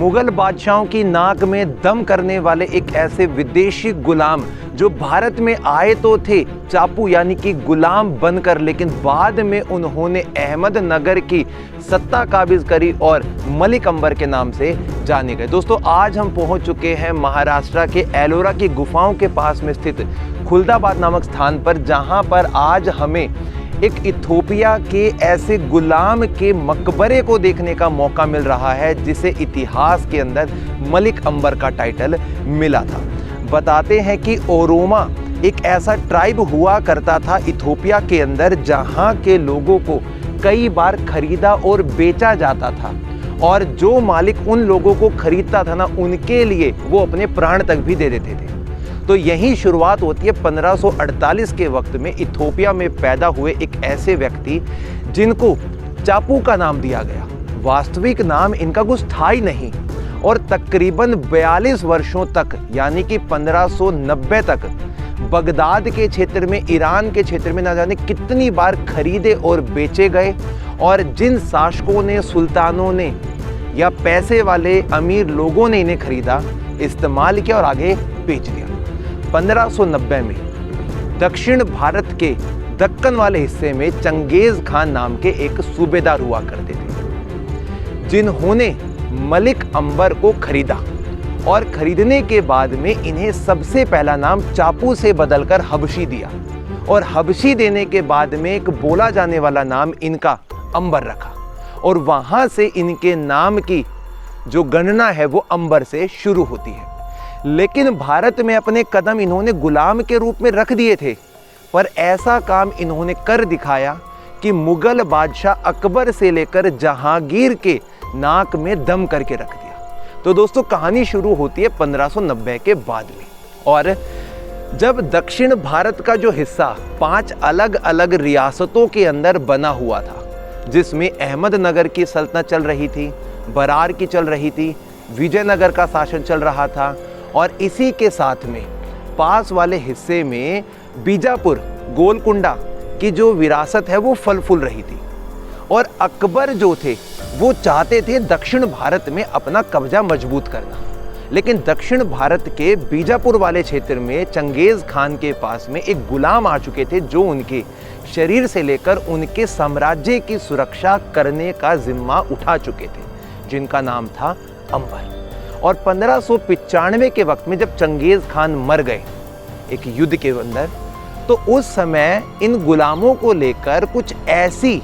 मुगल बादशाहों की नाक में दम करने वाले एक ऐसे विदेशी गुलाम जो भारत में आए तो थे चापू यानी कि गुलाम बनकर, लेकिन बाद में उन्होंने अहमदनगर की सत्ता काबिज करी और मलिक अंबर के नाम से जाने गए। दोस्तों, आज हम पहुंच चुके हैं महाराष्ट्र के एलोरा की गुफाओं के पास में स्थित खुलदाबाद नामक स्थान पर, जहां पर आज हमें एक इथोपिया के ऐसे गुलाम के मकबरे को देखने का मौका मिल रहा है जिसे इतिहास के अंदर मलिक अंबर का टाइटल मिला था। बताते हैं कि ओरोमा एक ऐसा ट्राइब हुआ करता था इथोपिया के अंदर जहां के लोगों को कई बार खरीदा और बेचा जाता था, और जो मालिक उन लोगों को खरीदता था ना, उनके लिए वो अपने प्राण तक भी दे देते थे। तो यही शुरुआत होती है 1548 के वक्त में इथोपिया में पैदा हुए एक ऐसे व्यक्ति जिनको चापू का नाम दिया गया। वास्तविक नाम इनका कुछ था ही नहीं, और तकरीबन 42 वर्षों तक यानी कि 1590 तक बगदाद के क्षेत्र में, ईरान के क्षेत्र में ना जाने कितनी बार खरीदे और बेचे गए, और जिन शासकों ने, सुल्तानों ने या पैसे वाले अमीर लोगों ने इन्हें खरीदा, इस्तेमाल किया और आगे बेच दिया। 1590 में दक्षिण भारत के दक्कन वाले हिस्से में चंगेज खान नाम के एक सूबेदार हुआ करते थे, जिन्होंने मलिक अंबर को खरीदा, और खरीदने के बाद में इन्हें सबसे पहला नाम चापू से बदलकर हबशी दिया, और हबशी देने के बाद में एक बोला जाने वाला नाम इनका अंबर रखा, और वहां से इनके नाम की जो गणना है वो अंबर से शुरू होती है। लेकिन भारत में अपने कदम इन्होंने गुलाम के रूप में रख दिए थे, पर ऐसा काम इन्होंने कर दिखाया कि मुगल बादशाह अकबर से लेकर जहांगीर के नाक में दम करके रख दिया। तो दोस्तों, कहानी शुरू होती है 1590 के बाद में, और जब दक्षिण भारत का जो हिस्सा 5 अलग अलग रियासतों के अंदर बना हुआ था, जिसमें अहमदनगर की सल्तनत चल रही थी, बरार की चल रही थी, विजयनगर का शासन चल रहा था, और इसी के साथ में पास वाले हिस्से में बीजापुर, गोलकुंडा की जो विरासत है वो फल फूल रही थी। और अकबर जो थे वो चाहते थे दक्षिण भारत में अपना कब्जा मजबूत करना, लेकिन दक्षिण भारत के बीजापुर वाले क्षेत्र में चंगेज खान के पास में एक गुलाम आ चुके थे जो उनके शरीर से लेकर उनके साम्राज्य की सुरक्षा करने का जिम्मा उठा चुके थे, जिनका नाम था अंबर। और 1595 के वक्त में जब चंगेज खान मर गए एक युद्ध के अंदर, तो उस समय इन गुलामों को लेकर कुछ ऐसी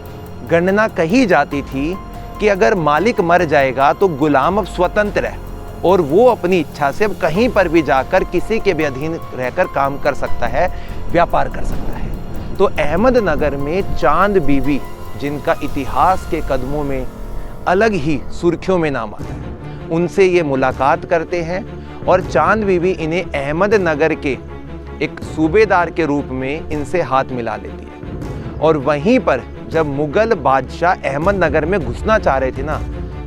गणना कही जाती थी कि अगर मालिक मर जाएगा तो गुलाम अब स्वतंत्र है, और वो अपनी इच्छा से अब कहीं पर भी जाकर किसी के भी अधीन रहकर काम कर सकता है, व्यापार कर सकता है। तो अहमदनगर में चांद बीबी, जिनका इतिहास के कदमों में अलग ही सुर्खियों में नाम आता है, उनसे ये मुलाकात करते हैं, और चांद बीबी इन्हें अहमदनगर के एक सूबेदार के रूप में इनसे हाथ मिला लेती है। और वहीं पर जब मुगल बादशाह अहमदनगर में घुसना चाह रहे थे ना,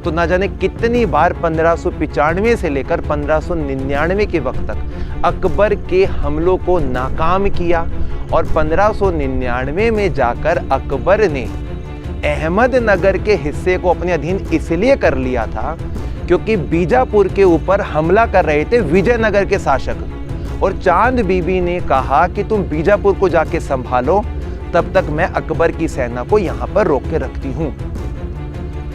तो ना जाने कितनी बार 1595 से लेकर 1599 के वक्त तक अकबर के हमलों को नाकाम किया, और 1599 में जाकर अकबर ने अहमदनगर के हिस्से को अपने अधीन इसलिए कर लिया था क्योंकि बीजापुर के ऊपर हमला कर रहे थे विजयनगर के शासक, और चांद बीबी ने कहा कि तुम बीजापुर को जाके संभालो, तब तक मैं अकबर की सेना को यहाँ पर रोक के रखती हूँ।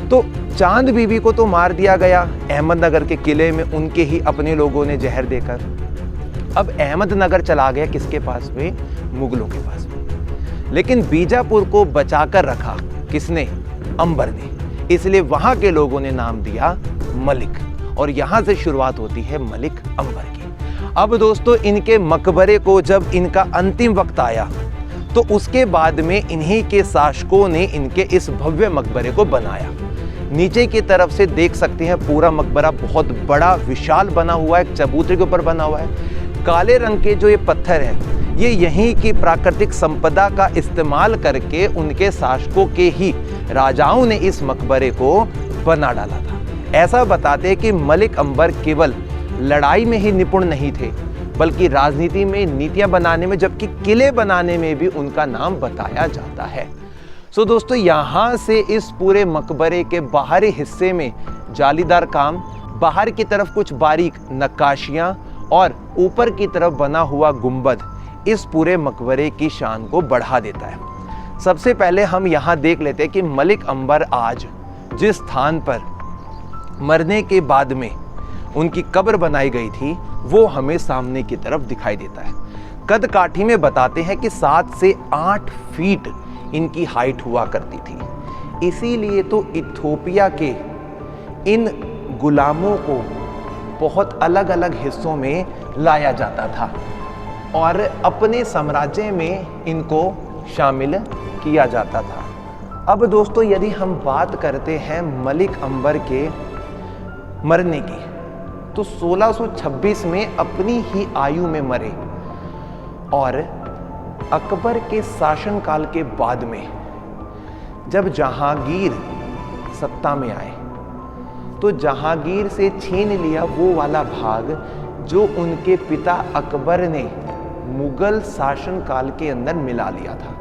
तो चांद बीबी को तो मार दिया गया अहमदनगर के किले में, उनके ही अपने लोगों ने जहर देकर। अब अहमदनगर चला गया किसके पास में? मुगलों के पास में। लेकिन बीजापुर को बचाकर रखा किसने? अंबर ने। इसलिए वहां के लोगों ने नाम दिया मलिक, और यहां से शुरुआत होती है मलिक अंबर की। अब दोस्तों, इनके मकबरे को जब इनका अंतिम वक्त आया, तो उसके बाद में इन्हीं के शासकों ने इनके इस भव्य मकबरे को बनाया। नीचे की तरफ से देख सकते हैं पूरा मकबरा बहुत बड़ा विशाल बना हुआ है, चबूतरे के ऊपर बना हुआ है। काले रंग के जो ये पत्थर हैं, ये यहीं की प्राकृतिक संपदा का इस्तेमाल करके उनके शासकों के ही राजाओं ने इस मकबरे को बना डाला था। ऐसा बताते हैं कि मलिक अंबर केवल लड़ाई में ही निपुण नहीं थे, बल्कि राजनीति में, नीतियां बनाने में, जबकि किले बनाने में भी उनका नाम बताया जाता है। सो दोस्तों, यहाँ से इस पूरे मकबरे के बाहरी हिस्से में जालीदार काम बाहर की तरफ कुछ बारीक नक्काशियां और ऊपर की तरफ बना हुआ गुंबद इस पूरे मकबरे की शान को बढ़ा देता है। सबसे पहले हम यहाँ देख लेते हैं कि मलिक अंबर आज जिस स्थान पर मरने के बाद में उनकी कब्र बनाई गई थी वो हमें सामने की तरफ दिखाई देता है। कद काठी में बताते हैं कि 7 से 8 फीट इनकी हाइट हुआ करती थी। इसीलिए तो इथियोपिया के इन गुलामों को बहुत अलग अलग हिस्सों में लाया जाता था और अपने साम्राज्य में इनको शामिल किया जाता था। अब दोस्तों यदि हम बात करते हैं मलिक अंबर के मरने की, तो 1626 में अपनी ही आयु में मरे और अकबर के शासनकाल के बाद में जब जहांगीर सत्ता में आए तो जहांगीर से छीन लिया वो वाला भाग जो उनके पिता अकबर ने मुगल शासनकाल के अंदर मिला लिया था।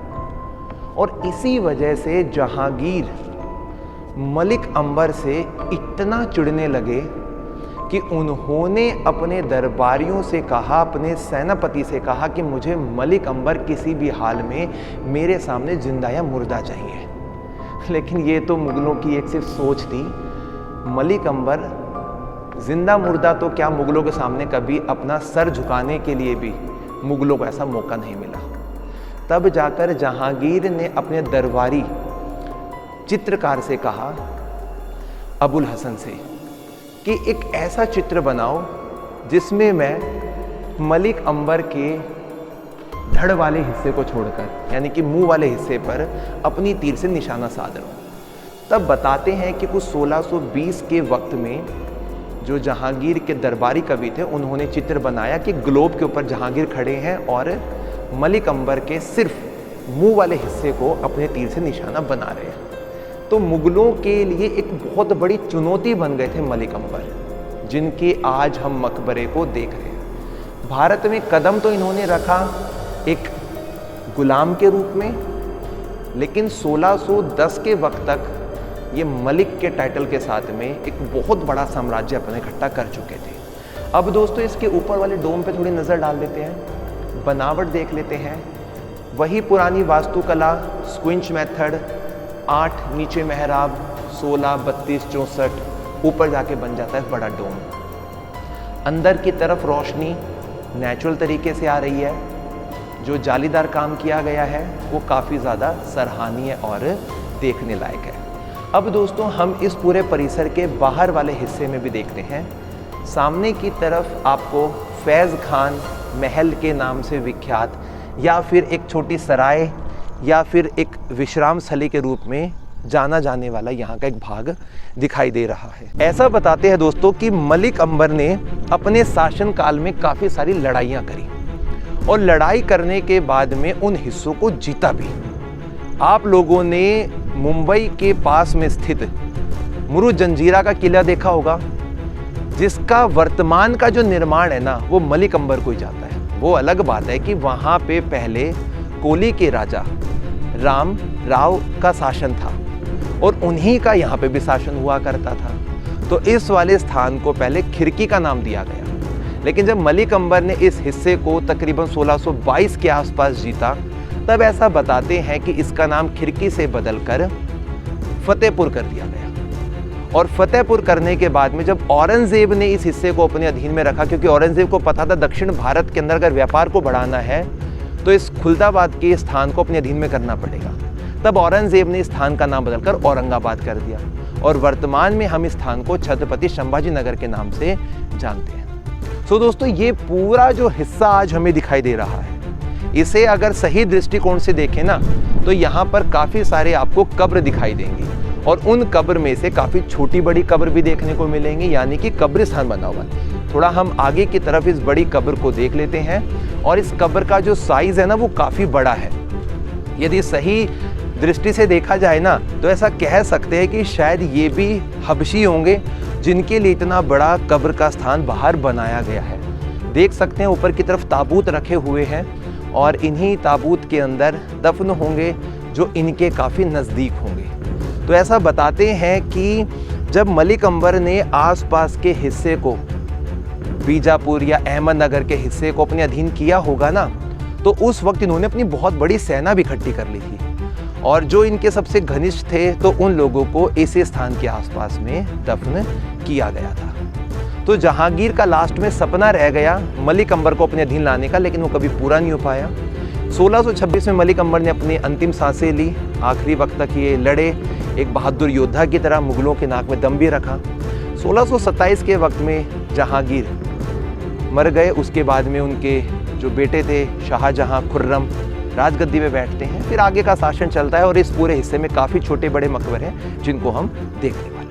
और इसी वजह से जहांगीर मलिक अंबर से इतना चिढ़ने लगे कि उन्होंने अपने दरबारियों से कहा, अपने सेनापति से कहा कि मुझे मलिक अंबर किसी भी हाल में मेरे सामने जिंदा या मुर्दा चाहिए। लेकिन ये तो मुगलों की एक सिर्फ सोच थी। मलिक अंबर जिंदा मुर्दा तो क्या, मुगलों के सामने कभी अपना सर झुकाने के लिए भी मुगलों को ऐसा मौका नहीं मिला। तब जाकर जहांगीर ने अपने दरबारी चित्रकार से कहा, अबुल हसन से, कि एक ऐसा चित्र बनाओ जिसमें मैं मलिक अंबर के धड़ वाले हिस्से को छोड़कर, यानी कि मुंह वाले हिस्से पर अपनी तीर से निशाना साध रहा हूं। तब बताते हैं कि कुछ 1620 के वक्त में जो जहांगीर के दरबारी कवि थे उन्होंने चित्र बनाया कि ग्लोब के ऊपर जहांगीर खड़े हैं और मलिक अंबर के सिर्फ मुंह वाले हिस्से को अपने तीर से निशाना बना रहे हैं। तो मुगलों के लिए एक बहुत बड़ी चुनौती बन गए थे मलिक अंबर, जिनके आज हम मकबरे को देख रहे हैं। भारत में कदम तो इन्होंने रखा एक गुलाम के रूप में, लेकिन 1610 के वक्त तक ये मलिक के टाइटल के साथ में एक बहुत बड़ा साम्राज्य अपने इकट्ठा कर चुके थे। अब दोस्तों इसके ऊपर वाले डोम पे थोड़ी नज़र डाल देते हैं, बनावट देख लेते हैं। वही पुरानी वास्तुकला, स्क्विंच मेथड, 8 नीचे मेहराब, 16, 32, 64, ऊपर जाके बन जाता है बड़ा डोम। अंदर की तरफ रोशनी नेचुरल तरीके से आ रही है। जो जालीदार काम किया गया है वो काफ़ी ज़्यादा सराहनीय और देखने लायक है। अब दोस्तों हम इस पूरे परिसर के बाहर वाले हिस्से में भी देखते हैं। सामने की तरफ आपको फैज़ खान महल के नाम से विख्यात या फिर एक छोटी सराय या फिर एक विश्राम स्थली के रूप में जाना जाने वाला यहाँ का एक भाग दिखाई दे रहा है। ऐसा बताते हैं दोस्तों कि मलिक अंबर ने अपने शासनकाल में काफ़ी सारी लड़ाइयाँ करी और लड़ाई करने के बाद में उन हिस्सों को जीता भी। आप लोगों ने मुंबई के पास में स्थित मुरु जंजीरा का किला देखा होगा, जिसका वर्तमान का जो निर्माण है ना वो मलिक अंबर को ही जाता है। वो अलग बात है कि वहाँ पे पहले कोली के राजा राम राव का शासन था और उन्हीं का यहाँ पे भी शासन हुआ करता था। तो इस वाले स्थान को पहले खिड़की का नाम दिया गया, लेकिन जब मलिक अंबर ने इस हिस्से को तकरीबन 1622 के आसपास जीता तब ऐसा बताते हैं कि इसका नाम खिड़की से बदलकर फतेहपुर कर दिया गया। और फतेहपुर करने के बाद में जब औरंगजेब ने इस हिस्से को अपने अधीन में रखा, क्योंकि औरंगजेब को पता था दक्षिण भारत के अंदर अगर व्यापार को बढ़ाना है तो इस खुलदाबाद के स्थान को अपने अधीन में करना पड़ेगा, तब औरंगजेब ने इस स्थान का नाम बदलकर औरंगाबाद कर दिया और वर्तमान में हम इस स्थान को छत्रपति संभाजी नगर के नाम से जानते हैं। सो दोस्तों ये पूरा जो हिस्सा आज हमें दिखाई दे रहा है, इसे अगर सही दृष्टिकोण से देखें ना तो यहाँ पर काफ़ी सारे आपको कब्र दिखाई देंगी और उन कब्र में से काफ़ी छोटी बड़ी कब्र भी देखने को मिलेंगी, यानी कि कब्रिस्तान बना हुआ है। थोड़ा हम आगे की तरफ इस बड़ी कब्र को देख लेते हैं और इस कब्र का जो साइज़ है ना वो काफ़ी बड़ा है। यदि सही दृष्टि से देखा जाए ना तो ऐसा कह सकते हैं कि शायद ये भी हबशी होंगे जिनके लिए इतना बड़ा कब्र का स्थान बाहर बनाया गया है। देख सकते हैं ऊपर की तरफ ताबूत रखे हुए हैं और इन्हीं ताबूत के अंदर दफन होंगे जो इनके काफ़ी नज़दीक होंगे। तो ऐसा बताते हैं कि जब मलिक अंबर ने आसपास के हिस्से को, बीजापुर या अहमदनगर के हिस्से को अपने अधीन किया होगा ना, तो उस वक्त इन्होंने अपनी बहुत बड़ी सेना भी इकट्ठी कर ली थी और जो इनके सबसे घनिष्ठ थे तो उन लोगों को इसी स्थान के आसपास में दफन किया गया था। तो जहांगीर का लास्ट में सपना रह गया मलिक अंबर को अपने अधीन लाने का, लेकिन वो कभी पूरा नहीं हो पाया। 1626 में मलिक अंबर ने अपनी अंतिम सांसें ली, आखिरी वक्त तक ये लड़े, एक बहादुर योद्धा की तरह मुगलों के नाक में दम भी रखा। 1627 के वक्त में जहांगीर मर गए। उसके बाद में उनके जो बेटे थे शाहजहां, खुर्रम राजगद्दी पे बैठते हैं। फिर आगे का शासन चलता है और इस पूरे हिस्से में काफ़ी छोटे बड़े मकबर हैं जिनको हम देखने वाले हैं।